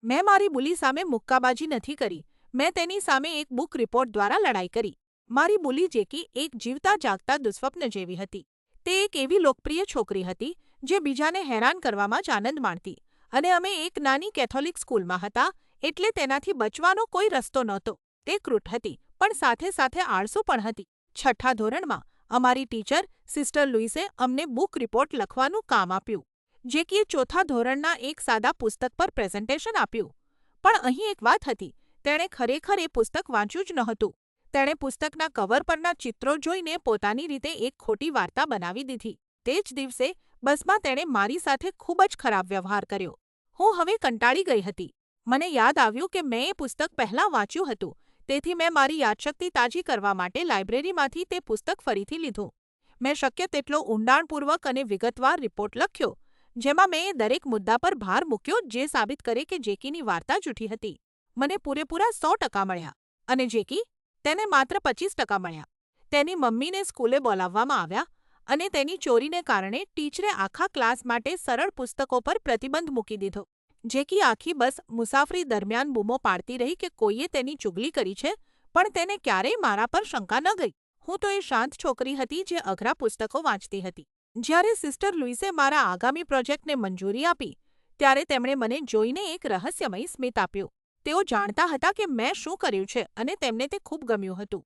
મેં મારી બુલી સામે મુક્કાબાજી નથી કરી. મેં તેની સામે એક બુક રિપોર્ટ દ્વારા લડાઈ કરી. મારી બુલી જેકી એક જીવતા જાગતા દુઃસ્વપ્ન જેવી હતી. તે એક એવી લોકપ્રિય છોકરી હતી જે બીજાને હેરાન કરવામાં જ આનંદ માણતી અને અમે એક નાની કેથોલિક સ્કૂલમાં હતા એટલે તેનાથી બચવાનો કોઈ રસ્તો નહોતો. તે ક્રૂટ હતી પણ સાથે સાથે આળસુ પણ હતી. 6ઠ્ઠા ધોરણમાં અમારી ટીચર સિસ્ટર લુઈસે અમને બુક રિપોર્ટ લખવાનું કામ આપ્યું. જેકીએ 4થા ધોરણના એક સાદા પુસ્તક પર પ્રેઝન્ટેશન આપ્યું. પણ અહીં એક વાત હતી, તેણે ખરેખર એ પુસ્તક વાંચ્યું જ નહોતું. તેણે પુસ્તકના કવર પરના ચિત્રો જોઈને પોતાની રીતે એક ખોટી વાર્તા બનાવી દીધી. તે જ દિવસે બસમાં તેણે મારી સાથે ખૂબ જ ખરાબ વ્યવહાર કર્યો. હું હવે કંટાળી ગઈ હતી. મને યાદ આવ્યું કે મેં એ પુસ્તક પહેલાં વાંચ્યું હતું, તેથી મેં મારી યાદશક્તિ તાજી કરવા માટે લાઇબ્રેરીમાંથી તે પુસ્તક ફરીથી લીધું. મેં શક્ય તેટલો ઊંડાણપૂર્વક અને વિગતવાર રિપોર્ટ લખ્યો, જેમાં મેં એ દરેક મુદ્દા પર ભાર મૂક્યો જે સાબિત કરે કે જેકીની વાર્તા જૂઠી હતી. મને પૂરેપૂરા 100% મળ્યા અને જેકી? તેને માત્ર 25% મળ્યા. તેની મમ્મીને સ્કૂલે બોલાવવામાં આવ્યા અને તેની ચોરીને કારણે ટીચરે આખા ક્લાસ માટે સરળ પુસ્તકો પર પ્રતિબંધ મૂકી દીધો. જેકી આખી બસ મુસાફરી દરમિયાન બૂમો પાડતી રહી કે કોઈએ તેની ચુગલી કરી છે, પણ તેને ક્યારેય મારા પર શંકા ન ગઈ. હું તો એ શાંત છોકરી હતી જે અઘરા પુસ્તકો વાંચતી હતી. જ્યારે સિસ્ટર લુઈસે મારા આગામી પ્રોજેક્ટને મંજૂરી આપી, ત્યારે તેમણે મને જોઈને એક રહસ્યમય સ્મિત આપ્યું. તેઓ જાણતા હતા કે મેં શું કર્યું છે અને તેમને તે ખૂબ ગમ્યું હતું.